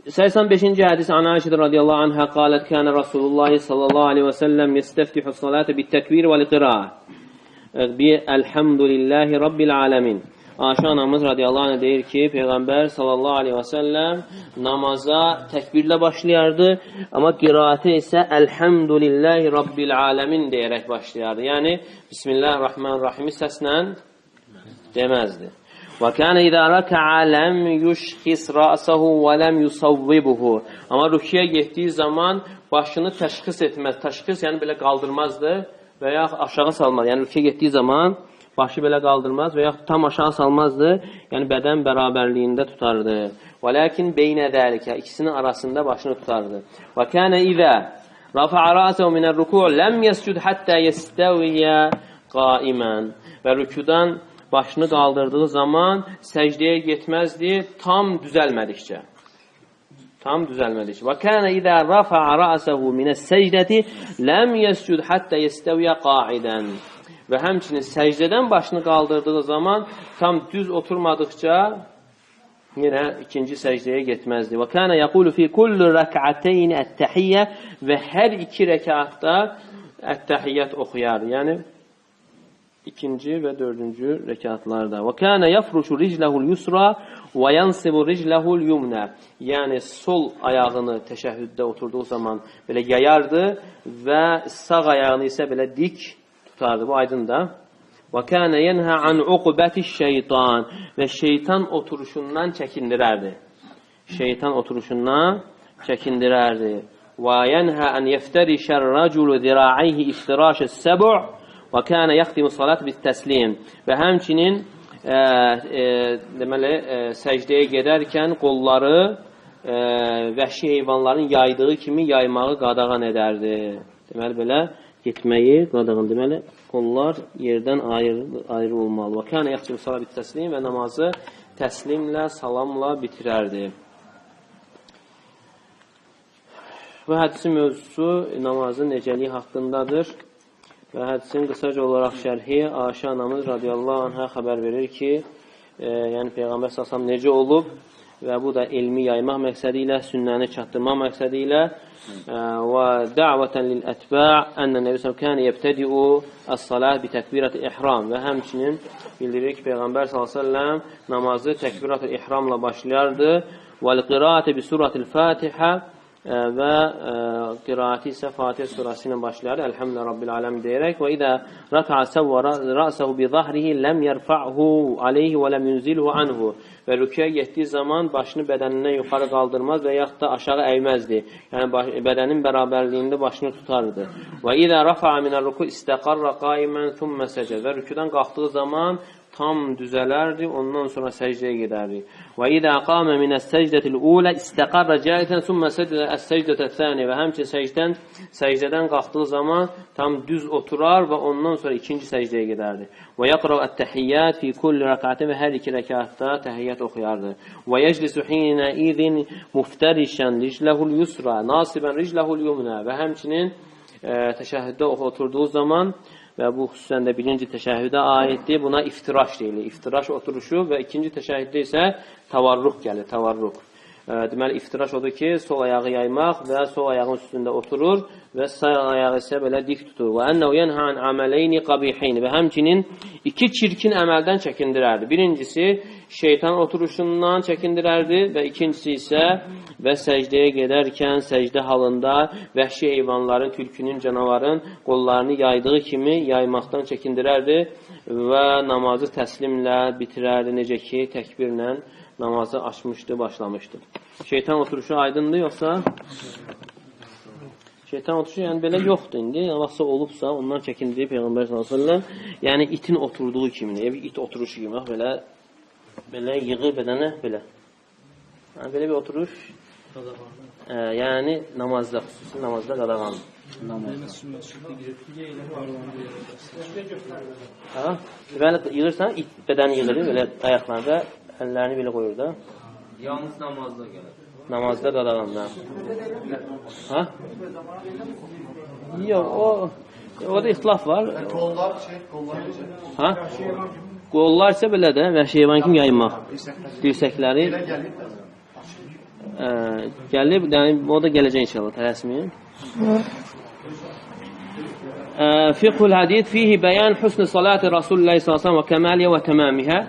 85-ci hədis An Aişə radiyallahu anhə qalət kənə Rasulullah sallallahu aleyhi və səlləm yestəftihü salətə bit-təkbir və l-qiraə bi elhamdülillahi rabbil aləmin. Aişə anamız radiyallahu anhə deyir ki, Peyğəmbər sallallahu aleyhi və səlləm namaza təkbirlə başlayardı, amma qiraətə isə elhamdülillahi rabbil aləmin deyərək başlayardı. Yəni, Bismillahirrahmanirrahim səslə deməzdi. وَكَانَ إِذَا رَكَعَ لَمْ يُشْخِصْ رَأْسَهُ وَلَمْ يُصَوِّبُهُ. Amma rüküyə getdiyi zaman başını təşxis etməz. Təşxis yəni belə qaldırmazdı və ya aşağı salmaz. Yəni rüküyə getdiyi zaman başı belə qaldırmaz və ya tam aşağı salmazdı. Yəni bədən bərabərliyində tutardı. وَلَكِنْ بَيْنَ ذَلِكَ. İkisinin arasında başını tutardı. وَكَانَ إِذَا رَفَعَ رَأْسَهُ مِنَ الرُّكُوعِ لَمْ يَسْجُدْ حَتَّى يَسْتَوِيَ قَائِمًا. Və rüküdən başını qaldırdığı zaman səcdəyə getməzdi tam düzəlmədikcə. Tam düzəlmədikcə. Və kənə izə rafa'a ra'sahu minəs-səcdəti ləm yəscud hattə yestəviyə qa'idən. Və həmçinin səcdədən başını qaldırdığı zaman tam düz oturmadıqca yenə ikinci səcdəyə getməzdi. Və kənə yəqulu fi kulli rək'atayn ət-təhiyyə və hər iki rəkatda ət-təhiyyət oxuyardı. Yəni ikinci və dördüncü rəkatlarda. Və kənə yəfruşu ricləhul yusra və yansibu ricləhul yumnə. Yəni, sol ayağını təşəhhüddə oturduğu zaman belə yayardı və sağ ayağını isə belə dik tutardı. Bu aydın da. Və kənə yenhə an uqbəti şeytan. Və şeytan oturuşundan çəkindirərdi. Şeytan oturuşundan çəkindirərdi. Və yenhə an yeftərişər raculu zira'ayhi iftiraşəs səbu' və kənə yaxtimu salat bit-təslim. Və həmçinin deməli, səcdəyə gedərkən qolları vəhşi heyvanların yaydığı kimi yaymağı qadağan edərdi. Deməli, belə getməyi qadağan. Deməli, qollar yerdən ayrı olmalı. Və kənə yaxtimu salat bit-təslim və namazı təslimlə, salamla bitirərdi. Bu hədisin mövzusu namazın necəliyi haqqındadır. Və hədisin qısaca olaraq şərhi Aişə anamız radiyallahu anhə xəbər verir ki, yəni Peyğəmbər s.ə.v necə olub və bu da elmi yaymaq məqsədi ilə, sünnəni çatdırmaq məqsədi ilə və dəvətən lil-ətbə' ənə Nəbi s.ə.v kənə yəbtədi'u əs-salat bi-təkbirət-i ihram və həmçinin bildirir ki, Peyğəmbər s.ə.v namazı təkbirət-i ihramla başlayardı və l-qiraətə bi-surət-il-Fatihə və qiraəti isə Fatihə surəsi ilə başlayardı. Elhamdülillah Rabbil aləm deyərək və idə rəka'a səvvə rəsəhu bi zahrihi ləm yərfa'hu aleyhi və ləm yunzilhu anhu. Və rüküyə getdiyi zaman başını bədənindən yuxarı qaldırmaz və yaxud da aşağı əyməzdi. Yəni bədənin bərabərliyində başını tutardı. Və idə rəfa'a minər ruku istəqarra qaimən thumma səcəd. Və rüküdən qalxdığı zaman tam düzələrdi, ondan sonra səcdəyə gedərdi. Və idə qamə minəs-səcdətil ulə istəqarra cəlisən thumma səcdə əs-səcdətə-thani. Və həmçinin səcdədən qalxdığı zaman tam düz oturar və ondan sonra ikinci səcdəyə gedərdi. Və yəqra'u ət-təhiyyət fi kulli rək'atin və hər iki rəkatda təhiyyət oxuyardı. Və yeclisu hinə idin muftərişən ricləhul yusra nasibən ricləhul yumnə. Və həmçinin təşəhhüddə oturduğu zaman və bu xüsusən də birinci təşəhhüdə aiddir. Buna iftiraş deyilir. İftiraş oturuşu və ikinci təşəhhüddə isə tavarruq gəlir, tavarruq. Deməli, iftiraş odur ki, sol ayağı yaymaq və sol ayağın üstündə oturur və sağ ayağı isə belə dik tutur. Və ənəhu yənhə an əməleyni qabiheyni. Və həmçinin iki çirkin əməldən çəkindirərdi. Birincisi, şeytan oturuşundan çəkindirərdi və ikincisi isə və səcdəyə gedərkən, səcdə halında vəhşi heyvanların, tülkünün, canavarın qollarını yaydığı kimi yaymaqdan çəkindirərdi və namazı təslimlə bitirərdi, necə ki, təkbirlə namazı açmışdı, başlamışdı. Şeytan oturuşu aydındır, yoxsa? Şeytan oturuşu yəni belə yoxdur indi. Vaxtsa olubsa, ondan çəkindiyi Peyğəmbər s.ə.v. Yəni itin oturduğu kimi, it oturuşu kimi, belə yığı bədənə, belə. Yəni, belə bir oturuş, yəni namazda, xüsusi namazda qadağandır. Deməli, yığırsan, it bədəni yığır, belə ayaqlarda əllərini belə qoyur da. Yalnız namazda gəlir. Namazda qadağandır. Ha? Yox, o da ixtilaf var. Qollar Ha? Qollar isə belə də vəhşi heyvan kimi yaymaq. Dirsəkləri. gəlib, yəni o da gələcək inşallah, tələsməyin. Fiqhul hadith fihi bəyan husn salati Rasulullah sallallahu və kəmaliyə və təmamihə.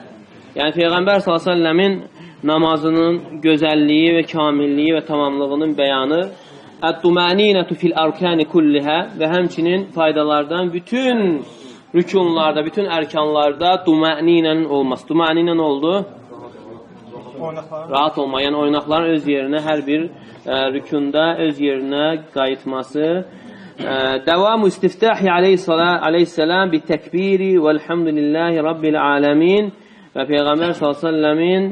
Yəni Peyğəmbər sallallahu namazının gözəlliyi və kamilliyi və tamamlığının bəyanı. Ət-tumaninatu fil arkani kullihə və həmçinin faydalardan bütün rükunlarda, bütün ərkanlarda tumaninənin olması. Tumaninə nə oldu? Rahat olma, yəni oynaqların öz yerinə, hər bir rükunda öz yerinə qayıtması. Dəvamu istiftahi aleyhissalam bi təkbiri və elhamdülillahi rabbil aləmin və Peyğəmbər s.ə.v-in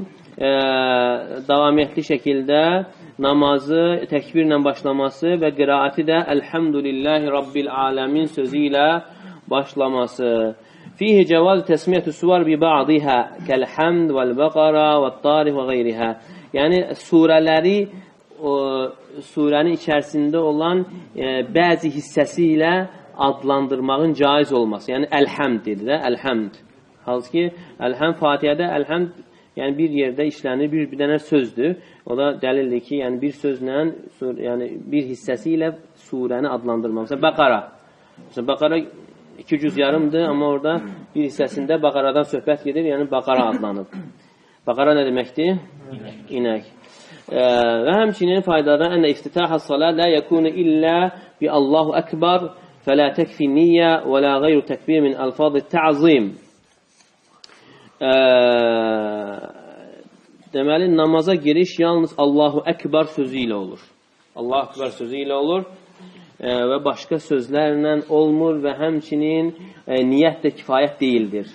davamiyyətli şəkildə namazı təkbirlə başlaması və qiraəti də elhamdülillahi rabbil aləmin sözü ilə başlaması. Fihi cevaz təsmiyyətü suvar bi ba'dihə kəlhamd vəl-bəqara vəl-tarih və qeyrihə. Yəni surələri surənin içərisində olan bəzi hissəsi ilə adlandırmağın caiz olması. Yəni əlhəmd dedir də, əlhəmd. Halbuki əlhəmd Fatihədə əlhəmd yəni bir yerdə işlənir, bir dənə sözdür. O da dəlildir ki, yəni bir sözlə, yəni bir hissəsi ilə surəni adlandırmaq. Məsələn, Bəqara. Məsələn, Bəqara 2 cüz yarımdır, amma orada bir hissəsində Bəqaradan söhbət gedir, yəni Bəqara adlanıb. Bəqara nə deməkdir? İnək. Və həmçinin faydadan ənə iftitahə salat la yəkunu illə bi Allahu Ekber fələ təkfi niyyə və la qeyru təkbir min alfaz ta'zim. Deməli, namaza giriş yalnız Allahu Ekber sözü ilə olur. Allahu Ekber sözü ilə olur və başqa sözlərlə olmur və həmçinin niyyət də kifayət deyildir.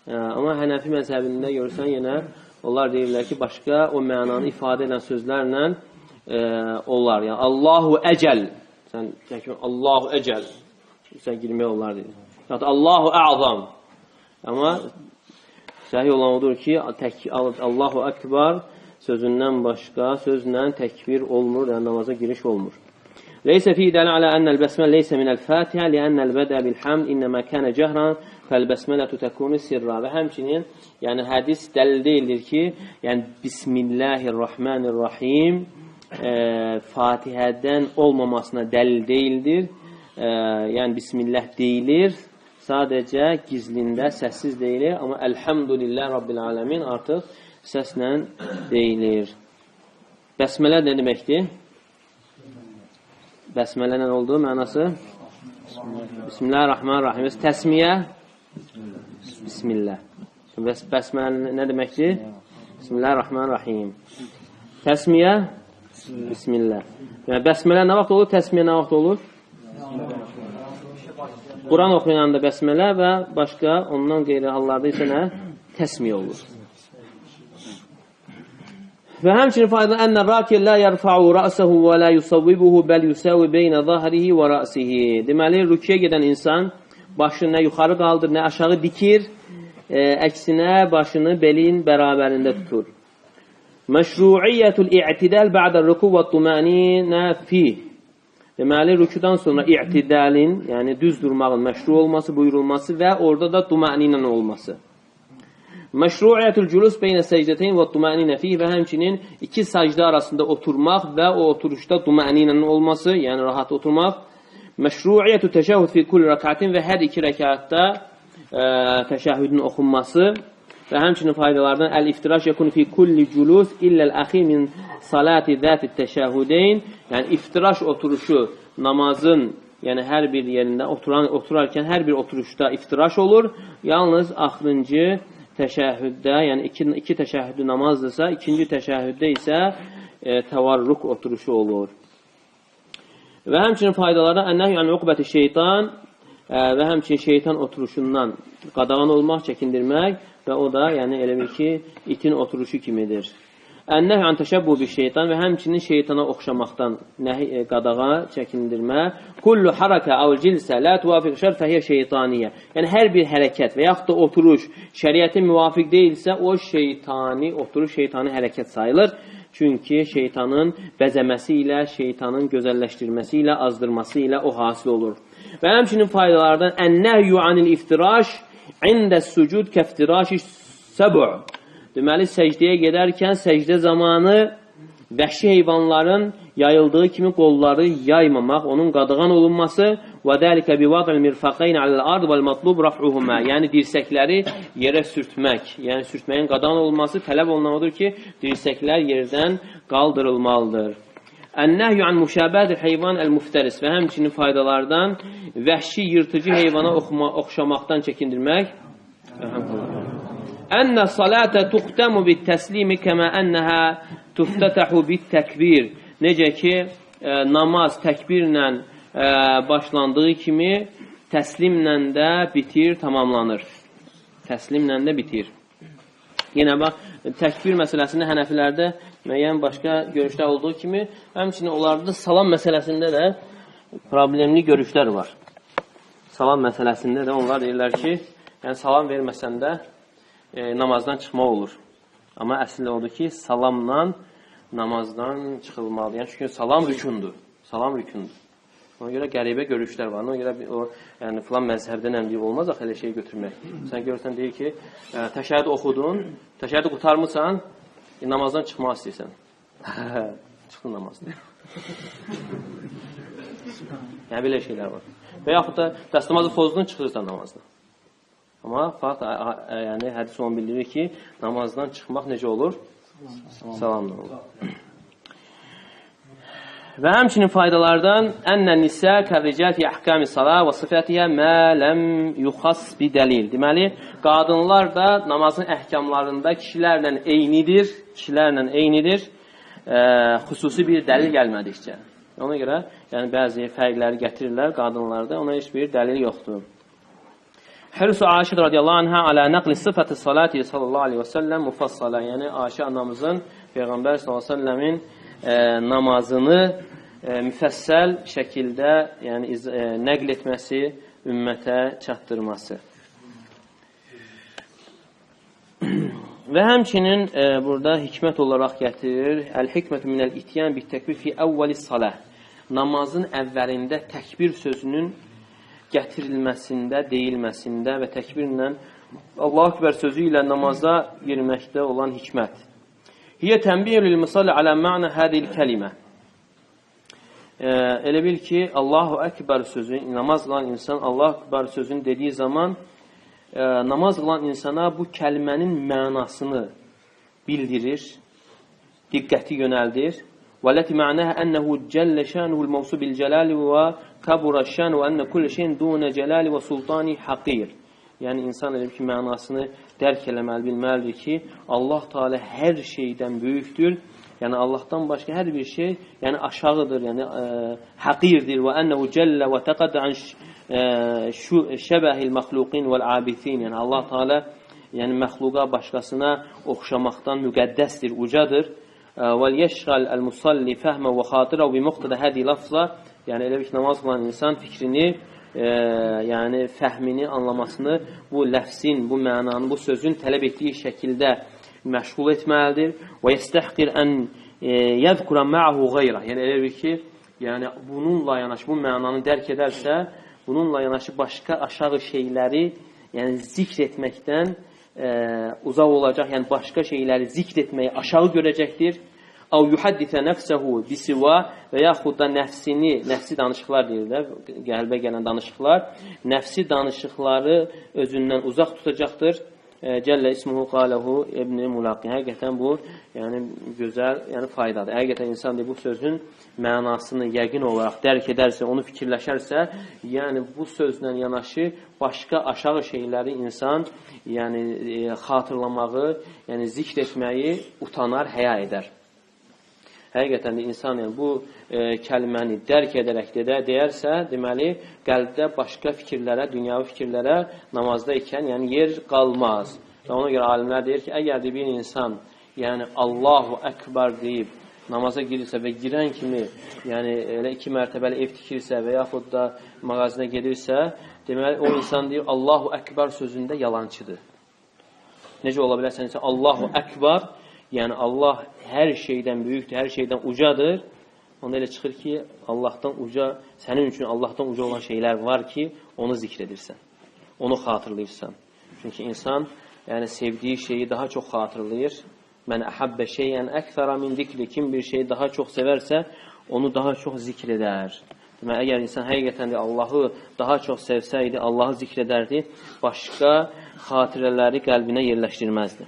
Amma Hənəfi məzhəbində görürsən yenə onlar deyirlər ki, başqa o mənanı ifadə edən sözlərlə olar. Yəni, Allahu Əcəl. Sən təkrar, Allahu Əcəl. Sən girmək olar deyir. Yəni, Allahu Əzam. Amma səhih olan odur ki, Allahu Ekber sözündən başqa sözlə təkbir olmur, yəni namaza giriş olmur. Leysə fi dələ alə ənəl bəsməl leysə minəl Fatihə liənnəl bədə bilhamd innəmə kənə cəhran fəl-bəsmələtü təkunu sirra. Və həmçinin, yəni hədis dəlil deyildir ki, yəni Bismillahirrahmanirrahim Fatihədən olmamasına dəlil deyildir. Yəni Bismillah deyilir, sadəcə gizlində, səssiz deyilir, amma Elhamdülillah Rabbil aləmin artıq səslə deyilir. Bəsmələ nə deməkdir? Bəsmələ nə oldu? Mənası? Bismillahirrahmanirrahim. Təsmiyə? Bismillah. Bəsmələ nə deməkdir? Bismillahirrahmanirrahim. Təsmiyə? Bismillah. Yəni, bəsmələ nə vaxt olur? Təsmiyə nə vaxt olur? Quran oxuyananda bəsmələ və başqa ondan qeyri hallarda isə nə? Təsmiyə olur. Və həmçinin faydalı ənə rakil la yarfa'u ra'sahu və la yusavvibuhu bəl yusavi beynə zahrihi və ra'sihi. Deməli, rüküyə gedən insan başını nə yuxarı qaldır, nə aşağı dikir, əksinə başını belin bərabərində tutur. Məşru'iyyətul i'tidal ba'da ruku və tumaninə fih. Deməli, rükudan sonra i'tidalin, yəni düz durmağın məşru olması, buyurulması və orada da tumaninə olması. Məşru'iyyətul culus beynə səcdəteyn və tumaninə fih və həmçinin iki səcdə arasında oturmaq və o oturuşda tumaninənin olması, yəni rahat oturmaq. Məşru'iyyətü təşəhhüd fi kulli rəkətin və hər iki rəkətdə təşəhhüdün oxunması və həmçinin faydalardan əl-iftiraş yəkun fi kulli culus illəl-əxir min salati zəti təşəhhüdeyn. Yəni, iftiraş oturuşu namazın, yəni hər bir yerində oturarkən hər bir oturuşda iftiraş olur. Yalnız axırıncı təşəhhüddə, yəni iki təşəhhüdü namazdırsa, ikinci təşəhhüddə isə təvarruk oturuşu olur. Və həmçinin faydalardan ənəhy yəni uqbəti şeytan və həmçinin şeytan oturuşundan qadağan olmaq, çəkindirmək və o da yəni elə bir ki, itin oturuşu kimidir. Ənəhy ən təşəbbu bir şeytan və həmçinin şeytana oxşamaqdan qadağa, çəkindirmə. Kullu harakə əvl cilsə lə tuvafiq şər fəhiyyə şeytaniyyə. Yəni, hər bir hərəkət və yaxud da oturuş şəriətin müvafiq deyilsə, o şeytani oturuş, şeytani hərəkət sayılır. Çünki şeytanın bəzəməsi ilə, şeytanın gözəlləşdirməsi ilə, azdırması ilə o hasil olur. Və həmçinin faydalardan ən-nəhyü anil iftiraş ində sucud kəftiraşi səbu'. Deməli, səcdəyə gedərkən səcdə zamanı vəhşi heyvanların yayıldığı kimi qolları yaymamaq, onun qadağan olunması və dəlikə bivadil mirfaqayn aləl-ard vəl-matlub raf'uhuma, yəni dirsəkləri yerə sürtmək, yəni sürtməyin qadağan olunması tələb olunan odur ki, dirsəklər yerdən qaldırılmalıdır. Ən-nəhy an müşabəhətil heyvan el-muftəris və həmçinin faydalardan vəhşi yırtıcı heyvana oxşamaqdan çəkindirmək. Ən-nə salətə tuqtəmu bit-təslimi kəmə ənəhə tuftətəhu bit-təkbir. Necə ki, namaz təkbirlə başlandığı kimi təslimlə də bitir, tamamlanır. Təslimlə də bitir. Yenə bax, təkbir məsələsində Hənəfilərdə müəyyən başqa görüşlər olduğu kimi, həmçinin onlarda salam məsələsində də problemli görüşlər var. Salam məsələsində də onlar deyirlər ki, yəni salam verməsən də namazdan çıxmaq olur. Amma əslində odur ki, salamla namazdan çıxılmalıdır. Yəni, çünki salam rükundur. Salam rükundur. Ona görə qəribə görüşlər var. Ona görə yəni, filan məzhəbdən əmriyib olmaz axı elə şey götürmək. Sən görürsən, deyir ki, təşəhhüd oxudun, təşəhhüdü qutarmısan, namazdan çıxmaq istəyirsən. Çıxdın namazdan. Yəni, belə şeylər var. Və yaxud da dəstəmazı pozdun, çıxırsan namazdan. Amma fakt, yəni, hədis onu bildirir ki, namazdan çıxmaq necə olur? Salamla olur. Və həmçinin faydalardan ənnə nisə kərricəl fi əhkəmi salah və sıfətiyyə mə ləm yuxas bi dəlil. Deməli, qadınlar da namazın əhkamlarında kişilərlə eynidir, xüsusi bir dəlil gəlmədikcə. Ona görə, yəni bəzi fərqləri gətirirlər qadınlarda, ona heç bir dəlil yoxdur. Hərsu Aişə radiyallahu anhə alə nəqli sıfəti salati sallallahu aleyhi və səlləm mufassala. Yəni, Aişə anamızın Peyğəmbər sallallahu aleyhi və səlləmin namazını müfəssəl şəkildə yəni, nəql etməsi, ümmətə çatdırması. Və həmçinin burada hikmət olaraq gətirir. Əl-hikmətü minəl-ityan bit-təkbir fi əvvəli salah. Namazın əvvəlində təkbir sözünün gətirilməsində, deyilməsində və təkbirlə Allah-u Ekber sözü ilə namaza girməkdə olan hikmət. Hiyə tənbih lil-musalli alə mə'nə hədil kəlimə. Elə bil ki, Allahu Ekber sözü, namaz qılan insan Allahu Ekber sözünü dediyi zaman namaz qılan insana bu kəlmənin mənasını bildirir, diqqəti yönəldir. وَلَتِ مَعْنَهَا أَنَّهُ جَلَّ شَانُهُ الْمَوْصُ بِالْجَلَالِ وَكَبُرَ الشَّانُ وَأَنَّ كُلَّ شَيْءٍ دُونَ جَلَالِ وَسُلْطَانِ حَقِيرٌ. Yəni, insan elə ki, mənasını dərk eləməli, bilməlidir ki, Allah Teala hər şeydən böyükdür. Yəni, Allahdan başqa hər bir şey yəni, aşağıdır, yəni həqirdir. وَأَنَّهُ جَلَّ وَتَقَدَّ عَنْ شَبَهِ الْمَخْلُقِينَ وَالْعَابِثِينَ. Yəni, Allah Teala yəni, məxluqa başqasına oxşamaqdan müqəddəsdir, ucadır. وَلْيَشْغَلْ الْمُصَلِّ فَهْمَ وَخَاطِرَ وَبِمُقْتَدَ هَذِي لَفْظَ. Yəni, elə bir namaz qılan insan fikrini, yəni fəhmini, anlamasını bu ləfsin, bu mənanın, bu sözün tələb etdiyi şəkildə məşğul etməlidir. وَيَسْتَحْقِرْ أَنْ يَذْكُرَ مَعَهُ غَيْرَ. Yəni, elə bir ki, yəni, bununla yanaşı, bu mənanı dərk edərsə, bununla yanaşı başqa aşağı şeyləri yəni, zikr etməkdən uzaq olacaq, yəni başqa şeyləri zikr etməyi aşağı görəcəkdir. Əv yuhaddisə nəfsəhu bisiva və yaxud da nəfsi danışıqlar deyirlər, qəlbə gələn danışıqlar, nəfsi danışıqları özündən uzaq tutacaqdır. Cəllə ismuhu qaləhu ibn-i mulaqi. Həqiqətən bu, yəni gözəl, yəni faydadır. Həqiqətən insan bu sözün mənasını yəqin olaraq dərk edərsə, onu fikirləşərsə, yəni bu sözlə yanaşı başqa aşağı şeyləri insan yəni xatırlamağı, yəni zikr etməyi utanar, həya edər. Həqiqətən də insan yəni, bu kəlməni dərk edərək deyərsə, deməli, qəlbdə başqa fikirlərə, dünyavi fikirlərə namazda ikən yəni, yer qalmaz. Və ona görə alimlər deyir ki, əgər bir insan yəni, Allahu Ekber deyib namaza girirsə və girən kimi yəni, elə 2 mərtəbəli ev tikirsə və yaxud da mağazına gedirsə, deməli, o insan deyir, Allahu Ekber sözündə yalancıdır. Necə ola bilərsən, Allahu Ekber, yəni Allah hər şeydən böyükdür, hər şeydən ucadır. Onda elə çıxır ki, Allahdan uca, sənin üçün Allahdan uca olan şeylər var ki, onu zikr edirsən, onu xatırlayırsan. Çünki insan yəni, sevdiyi şeyi daha çox xatırlayır, Mən əhabbə şeyən əksara min zikri. Kim bir şeyi daha çox sevərsə, onu daha çox zikr edər. Deməli, əgər insan həqiqətən də Allahı daha çox sevsəydi, Allahı zikr edərdi, başqa xatirələri qəlbinə yerləşdirməzdi.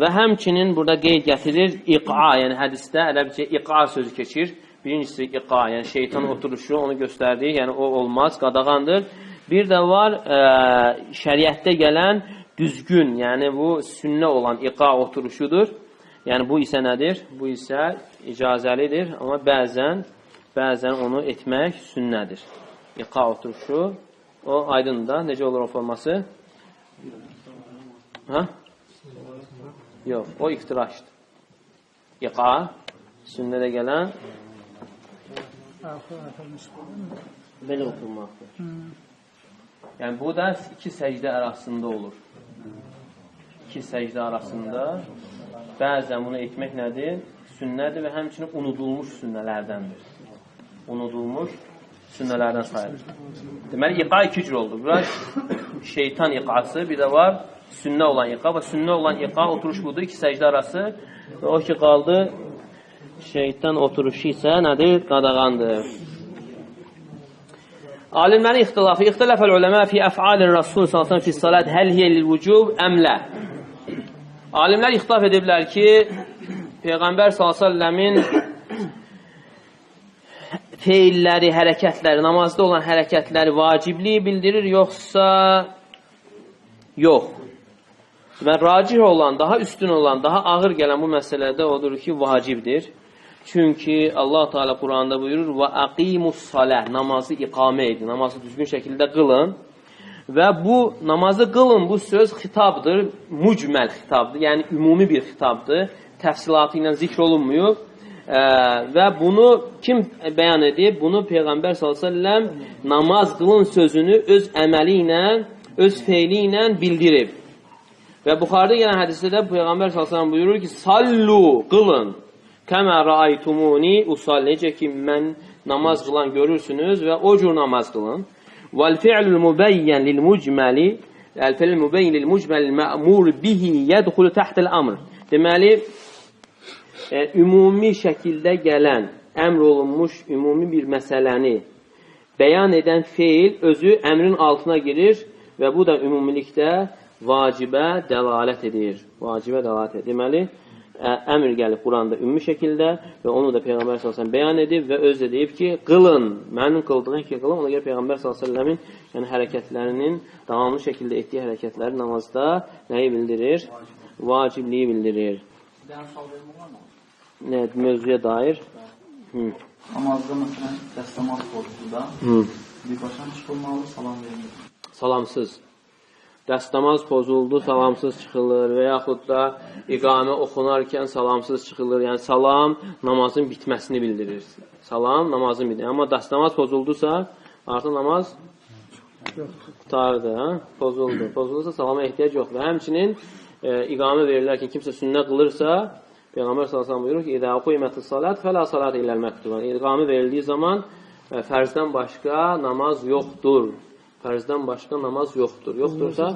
Və həmçinin burada qeyd gətirir, iqa, yəni hədisdə ərəbcə iqa sözü keçir. Birincisi iqa, yəni şeytan oturuşu, onu göstərdi, yəni o olmaz, qadağandır. Bir də var, şəriətdə gələn düzgün, yəni bu sünnə olan iqa oturuşudur. Yəni bu isə nədir? Bu isə icazəlidir, amma bəzən onu etmək sünnədir. İqa oturuşu, o aydındır. Necə olur o forması? Hə? Yox, o iftiraşdır. İqa, sünnədə gələn belə oturmaqdır. Yəni bu da iki səcdə arasında olur. İki səcdə arasında bəzən bunu etmək nədir? Sünnədir və həmçinin unudulmuş sünnələrdəndir. Unudulmuş sünnələrdən sayılır. Deməli, iqa iki cür oldu. Biraz şeytan iqası, bir də var sünnə olan iqa. Və sünnə olan iqa oturuş budur, iki səcdə arası. Və o ki qaldı, şeytan oturuşu isə nədir? Qadağandır. Alimlərin ixtilafı. İxtilafəl uləmə fi əf'alin Rasul sallallahu fi salat həl hiyə lil-vücub əmlə. Alimlər ixtilaf ediblər ki, Peyğəmbər s.ə.v-in feilləri, hərəkətləri, namazda olan hərəkətləri vacibliyi bildirir, yoxsa yox. Və racih olan, daha üstün olan, daha ağır gələn bu məsələdə odur ki, vacibdir. Çünki Allah Teala Quranda buyurur, və əqimus saləh, namazı iqamə edin, namazı düzgün şəkildə qılın. Və bu namazı qılın, bu söz xitabdır, mücməl xitabdır, yəni ümumi bir xitabdır, təfsilatı ilə zikr olunmuyor. Və bunu kim bəyan edib? Bunu Peyğəmbər s.ə.v namaz qılın sözünü öz əməli ilə, öz feili ilə bildirib. Və Buxarıda gələn hədisdə də Peyğəmbər s.ə.v buyurur ki, sallu, qılın, kəmə rəaytumuni usal, necə ki mən namaz qılan görürsünüz və o cür namaz qılın. وَالْفِعْلُ الْمُبَيَّنْ لِلْمُجْمَلِ الْفِعْلُ الْمُبَيَّنْ لِلْمُجْمَلِ الْمَأْمُورِ بِهِ يَدْخُلُ تَحْتَ الْأَمْرِ. Deməli, ümumi şəkildə gələn, əmr olunmuş ümumi bir məsələni bəyan edən feil özü əmrin altına girir və bu da ümumilikdə vacibə dəlalət edir. Vacibə dəlalət edir. Deməli, əmr gəlib Quranda ümumi şəkildə və onu da Peyğəmbər s.ə.v bəyan edib və özü də deyib ki, qılın, mənim qıldığım ki, qılın. Ona görə Peyğəmbər s.ə.v-in yəni, hərəkətlərinin, davamlı şəkildə etdiyi hərəkətləri namazda nəyi bildirir? Vacibliyi bildirir. Nə, mövzuya dair? Namazda, məsələn, dəstəmaz pozduğunda birbaşa çıxılmalı, salam verilir. Salamsız. Dəstəmaz pozuldu, salamsız çıxılır və yaxud da iqamə oxunarkən salamsız çıxılır. Yəni salam namazın bitməsini bildirir. Salam namazın bitməsini. Amma dəstəmaz pozuldusa, artıq namaz qutardı, pozuldu. Pozuldusa salama ehtiyac yox. Və həmçinin iqamə verilərkən kimsə sünnə qılırsa, Peyğəmbər s.ə.v buyurur ki, İdə qiymətis salat fələ salat illəl məktubə. İqamə verildiyi zaman fərzdən başqa namaz yoxdur. Fərzdən başqa namaz yoxdur. Yoxdursa,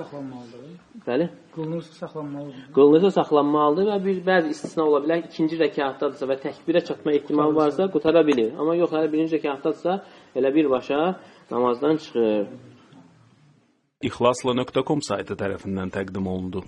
bəli, qılınırsa saxlanmalıdır. Qılınırsa saxlanmalıdır və bəzi istisna ola bilər. İkinci rəkatdadırsa və təkbirə çatma ehtimalı varsa qutara bilir. Amma yox, hələ birinci rəkatdadırsa elə birbaşa namazdan çıxır. İxlasla.com saytı tərəfindən təqdim olundu.